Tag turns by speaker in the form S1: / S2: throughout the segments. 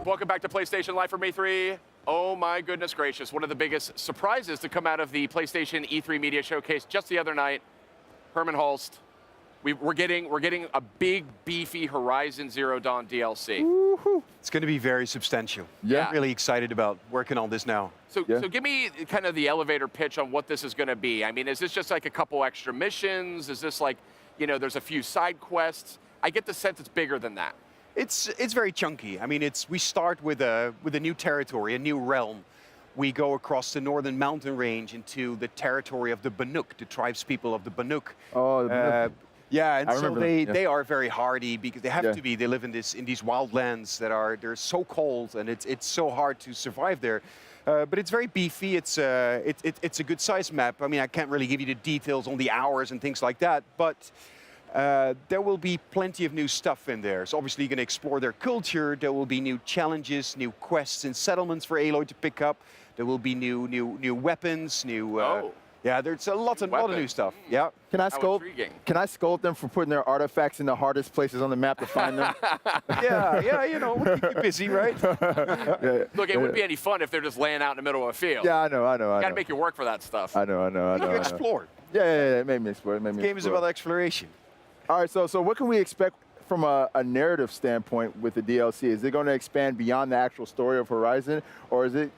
S1: Welcome back to PlayStation Live from E3. Oh my goodness gracious, one of the biggest surprises to come out of the PlayStation E3 Media Showcase just the other night. Herman Hulst, we're getting a big, beefy Horizon Zero Dawn DLC.
S2: Woohoo.
S3: It's going to be very substantial.
S1: Yeah.
S3: I'm really excited about working on this now.
S1: So give me kind of the elevator pitch on what this is going to be. I mean, is this just like a couple extra missions? Is this like, you know, there's a few side quests? I get the sense it's bigger than that.
S3: It's very chunky. I mean, we start with a new territory, a new realm. We go across the northern mountain range into the territory of the Banuk, the tribespeople of the Banuk.
S2: Oh, the Banuk.
S3: Yeah, and so they are very hardy because they have to be. They live in these wild lands they're so cold and it's so hard to survive there. But it's very beefy. It's a good size map. I mean, I can't really give you the details on the hours and things like that, but there will be plenty of new stuff in there. So obviously you're going to explore their culture. There will be new challenges, new quests and settlements for Aloy to pick up. There will be new weapons, new. Yeah, there's a lot of new stuff. Yeah.
S2: Can I scold them for putting their artifacts in the hardest places on the map to find them?
S3: yeah, you know, we'll keep you busy, right?
S1: Look, it wouldn't be any fun if they're just laying out in the middle of a field.
S2: Yeah, I know.
S1: You got to make you work for that stuff.
S2: I know.
S3: You explore.
S2: Yeah, it made me explore.
S3: The game is about exploration.
S2: All right, so what can we expect from a narrative standpoint with the DLC? Is it going to expand beyond the actual story of Horizon, or is it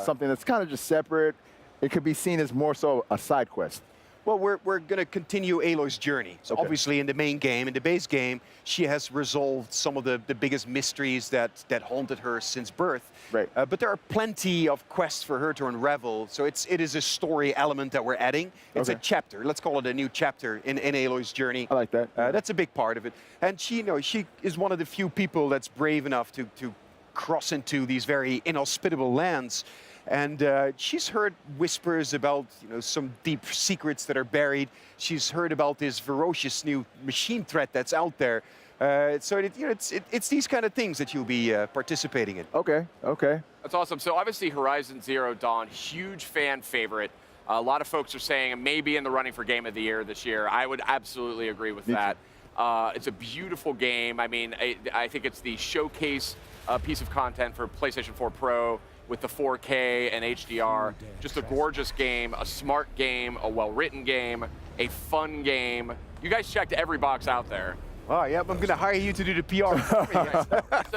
S2: something that's kind of just separate? It could be seen as more so a side quest.
S3: Well, we're going to continue Aloy's journey. So obviously in the main game, in the base game, she has resolved some of the biggest mysteries that haunted her since birth.
S2: Right.
S3: But there are plenty of quests for her to unravel. So it is a story element that we're adding. It's a chapter. Let's call it a new chapter in Aloy's journey.
S2: I like that.
S3: That's a big part of it. And she is one of the few people that's brave enough to cross into these very inhospitable lands. And she's heard whispers about some deep secrets that are buried. She's heard about this ferocious new machine threat that's out there. So it's these kind of things that you'll be participating in.
S2: Okay.
S1: That's awesome. So obviously Horizon Zero Dawn, huge fan favorite. A lot of folks are saying maybe in the running for Game of the Year this year. I would absolutely agree with that. It's a beautiful game. I mean, I think it's the showcase piece of content for PlayStation 4 Pro. With the 4K and HDR, just a gorgeous game, a smart game, a well-written game, a fun game. You guys checked every box out there.
S3: Oh, yeah, I'm going to hire you to do the PR.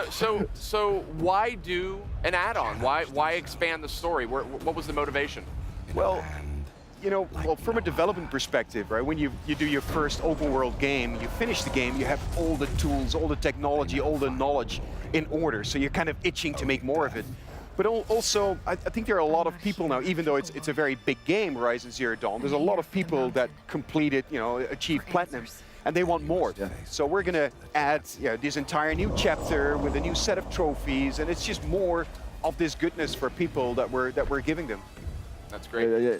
S1: So why do an add-on? Why expand the story? What was the motivation?
S3: Well, from a development perspective, right? When you do your first open-world game, you finish the game, you have all the tools, all the technology, all the knowledge in order. So you're kind of itching to make more of it. But also, I think there are a lot of people now, even though it's a very big game, Horizon Zero Dawn, there's a lot of people that completed, achieved platinum, and they want more. Yeah. So we're going to add this entire new chapter with a new set of trophies, and it's just more of this goodness for people that we're giving them.
S1: That's great.
S2: Yeah.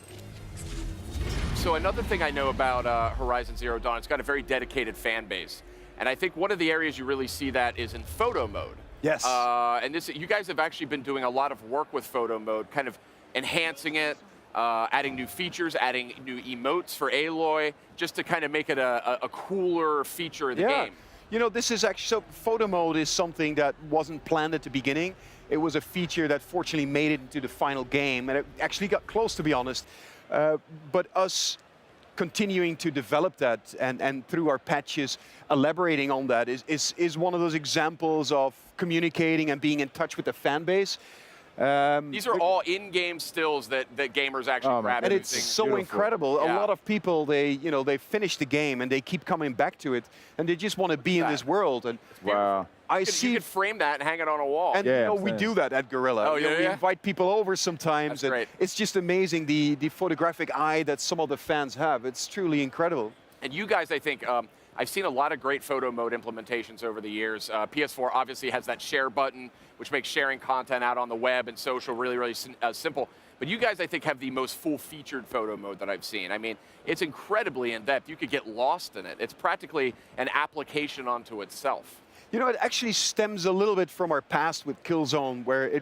S1: So another thing I know about Horizon Zero Dawn, it's got a very dedicated fan base. And I think one of the areas you really see that is in photo mode.
S3: Yes.
S1: And you guys have actually been doing a lot of work with photo mode, kind of enhancing it, adding new features, adding new emotes for Aloy, just to kind of make it a cooler feature of the game.
S3: This is actually, so photo mode is something that wasn't planned at the beginning. It was a feature that fortunately made it into the final game, and it actually got close, to be honest. But us continuing to develop that and through our patches, elaborating on that is one of those examples of communicating and being in touch with the fan base.
S1: These are all in-game stills that gamers actually grab.
S3: And it's so incredible. A lot of people, they finish the game and they keep coming back to it, and they just want to be in this world. And
S2: wow.
S1: You could frame that and hang it on a wall.
S3: And we do that at Guerrilla. We invite people over sometimes.
S1: That's great.
S3: It's just amazing the photographic eye that some of the fans have. It's truly incredible.
S1: And you guys, I think, I've seen a lot of great photo mode implementations over the years. PS4 obviously has that share button, which makes sharing content out on the web and social really, really simple. But you guys, I think, have the most full-featured photo mode that I've seen. I mean, it's incredibly in-depth. You could get lost in it. It's practically an application unto itself.
S3: It actually stems a little bit from our past with Killzone, where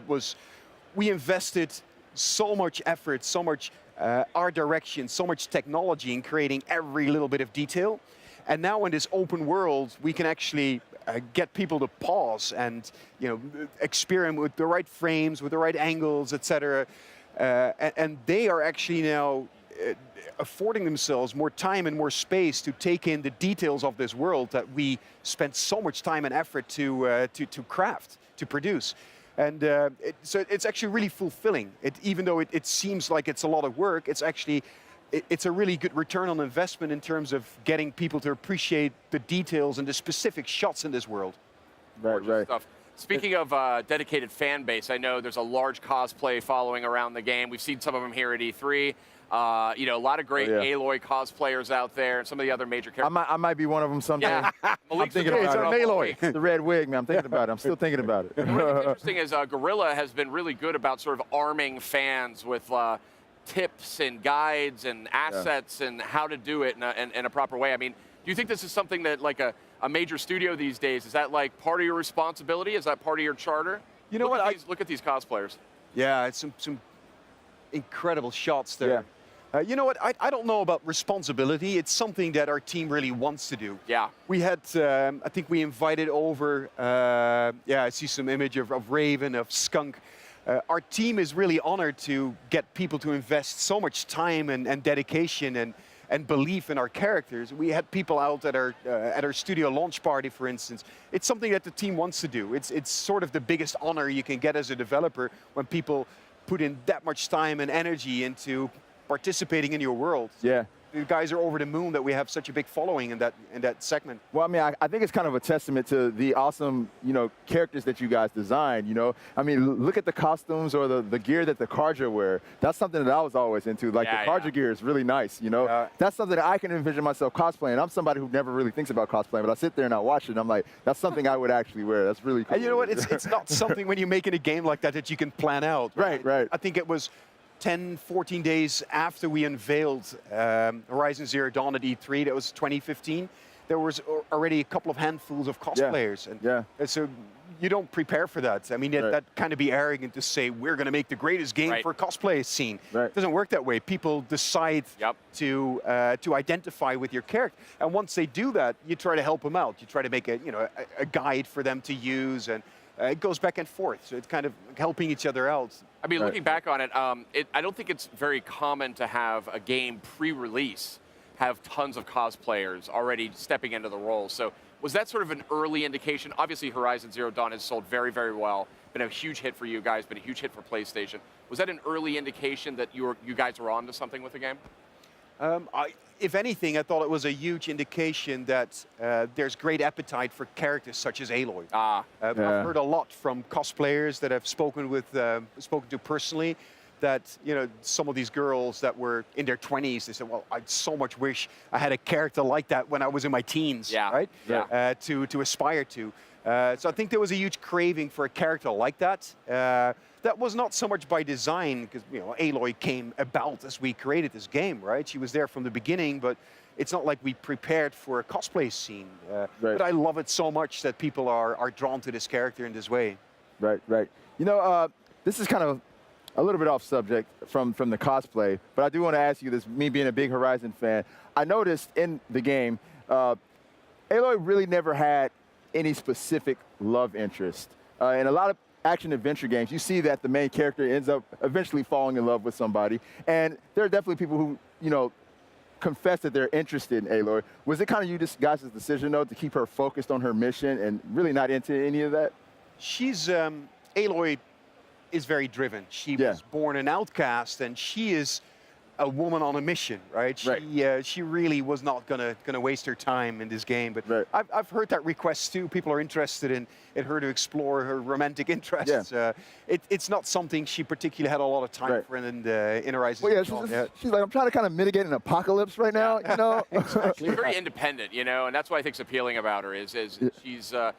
S3: we invested so much effort, so much art direction, so much technology in creating every little bit of detail. And now in this open world, we can actually get people to pause and experiment with the right frames, with the right angles, etc. And they are actually now affording themselves more time and more space to take in the details of this world that we spent so much time and effort to craft, to produce. And so it's actually really fulfilling. Even though it seems like it's a lot of work, it's actually it's a really good return on investment in terms of getting people to appreciate the details and the specific shots in this world.
S2: Right.
S1: Stuff. Speaking of dedicated fan base, I know there's a large cosplay following around the game. We've seen some of them here at E3. A lot of great Aloy cosplayers out there, and some of the other major characters.
S2: I might be one of them someday.
S1: Yeah.
S2: I'm thinking about it.
S3: Aloy.
S2: The red wig, man. I'm thinking about it. I'm still thinking about it.
S1: What's interesting is Guerrilla has been really good about sort of arming fans with tips and guides and assets and how to do it in a proper way. I mean, do you think this is something that like a major studio these days, is that like part of your responsibility? Is that part of your charter?
S3: You know what?
S1: Look at these cosplayers.
S3: Yeah, it's some incredible shots there.
S2: Yeah.
S3: You know what? I don't know about responsibility. It's something that our team really wants to do.
S1: Yeah.
S3: We had, I think we invited over, I see some image of Raven, of Skunk. Our team is really honored to get people to invest so much time and dedication and belief in our characters. We had people out at our studio launch party, for instance. It's something that the team wants to do. It's sort of the biggest honor you can get as a developer when people put in that much time and energy into participating in your world.
S2: Yeah.
S3: The guys are over the moon that we have such a big following in that segment.
S2: Well, I mean, I think it's kind of a testament to the awesome, characters that you guys designed, I mean, look at the costumes or the gear that the Karja wear. That's something that I was always into. Like, the Karja gear is really nice, That's something that I can envision myself cosplaying. I'm somebody who never really thinks about cosplaying, but I sit there and I watch it, and I'm like, that's something I would actually wear. That's really cool.
S3: And you know what? It's not something when you're making a game like that you can plan out.
S2: Right.
S3: I think it was 10, 14 days after we unveiled Horizon Zero Dawn at E3, that was 2015, there was already a couple of handfuls of cosplayers. And so you don't prepare for that. I mean, that kind of be arrogant to say, we're going to make the greatest game for cosplay scene. It doesn't work that way. People decide to identify with your character. And once they do that, you try to help them out. You try to make a guide for them to use, and it goes back and forth. So it's kind of helping each other out.
S1: I mean, looking back on it, I don't think it's very common to have a game pre-release have tons of cosplayers already stepping into the role. So was that sort of an early indication? Obviously, Horizon Zero Dawn has sold very, very well, been a huge hit for you guys, been a huge hit for PlayStation. Was that an early indication that you guys were onto something with the game?
S3: If anything, I thought it was a huge indication that there's great appetite for characters such as Aloy. I've heard a lot from cosplayers that I've spoken to personally, that some of these girls that were in their 20s, they said, well, I so much wish I had a character like that when I was in my teens, right? To aspire to. So I think there was a huge craving for a character like that. That was not so much by design, because Aloy came about as we created this game, right? She was there from the beginning, but it's not like we prepared for a cosplay scene. But I love it so much that people are drawn to this character in this way. Right.
S2: This is kind of a little bit off subject from the cosplay, but I do want to ask you this, me being a big Horizon fan. I noticed in the game, Aloy really never had any specific love interest. In a lot of action-adventure games, you see that the main character ends up eventually falling in love with somebody, and there are definitely people who, confess that they're interested in Aloy. Was it kind of you guys' decision, though, to keep her focused on her mission and really not into any of that?
S3: Aloy is very driven. She was born an outcast, and she is a woman on a mission, right? She really was not gonna waste her time in this game. But I've heard that request too. People are interested in her to explore her romantic interests. It's not something she particularly had a lot of time for in Horizon.
S2: Well, she's like, I'm trying to kind of mitigate an apocalypse right now,
S1: She's very independent, and that's what I think's appealing about her is she's a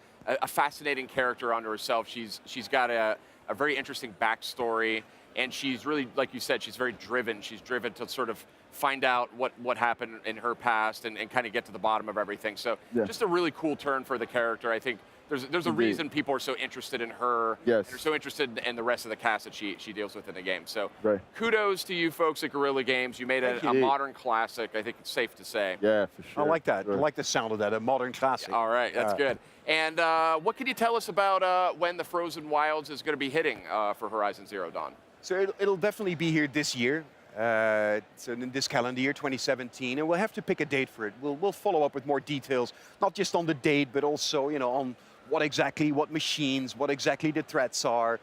S1: fascinating character unto herself. She's got a very interesting backstory. And she's really, like you said, she's very driven. She's driven to sort of find out what happened in her past and kind of get to the bottom of everything. So just a really cool turn for the character. I think there's a reason people are so interested in her.
S2: Yes.
S1: They're so interested in the rest of the cast that she deals with in the game. So
S2: Right.
S1: kudos to you folks at Guerrilla Games. You made a modern classic, I think it's safe to say.
S2: Yeah, for sure.
S3: I like that.
S2: Sure.
S3: I like the sound of that, a modern classic.
S1: All right, that's good. And what can you tell us about when the Frozen Wilds is going to be hitting for Horizon Zero Dawn?
S3: So it'll definitely be here this year. So in this calendar year, 2017, and we'll have to pick a date for it. We'll follow up with more details, not just on the date, but also on what machines, what exactly the threats are,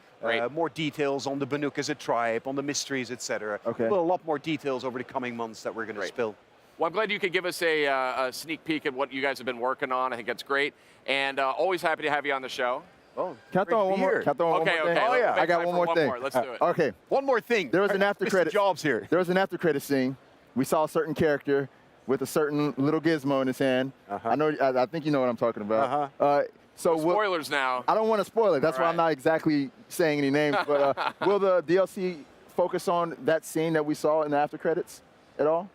S3: more details on the Banuk as a tribe, on the mysteries, etc.
S2: Okay.
S3: Well, a lot more details over the coming months that we're going to spill.
S1: Well, I'm glad you could give us a sneak peek at what you guys have been working on. I think that's great. And always happy to have you on the show.
S3: Oh,
S2: Can I throw one more? Can I throw one more thing?
S1: Oh, yeah.
S2: I got one more thing.
S1: Let's do it.
S2: Okay.
S3: One more thing.
S2: There was an after credit.
S3: Jobs here.
S2: There was an after credit scene. We saw a certain character with a certain little gizmo in his hand. I know. I think you know what I'm talking about. So
S1: spoilers now.
S2: I don't want to spoil it. That's why I'm not exactly saying any names. But will the DLC focus on that scene that we saw in the after credits at all?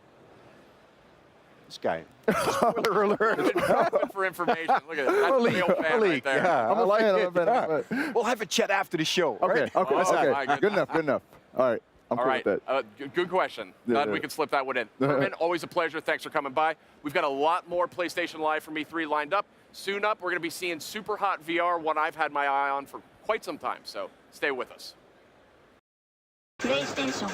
S3: This guy. Spoiler alert.
S1: For information. Look at that. That's a real fan right there.
S3: Yeah,
S2: I'm a
S3: like
S2: fan,
S3: it.
S2: I'm a fan.
S3: We'll have a chat after the show.
S2: Okay,
S3: right?
S2: okay, okay. Good enough, good enough. All right, I'm cool with that.
S1: Good question. Glad we could slip that one in. Herman, always a pleasure. Thanks for coming by. We've got a lot more PlayStation Live from E3 lined up. Soon up, we're going to be seeing Super Hot VR, one I've had my eye on for quite some time. So stay with us.
S4: PlayStation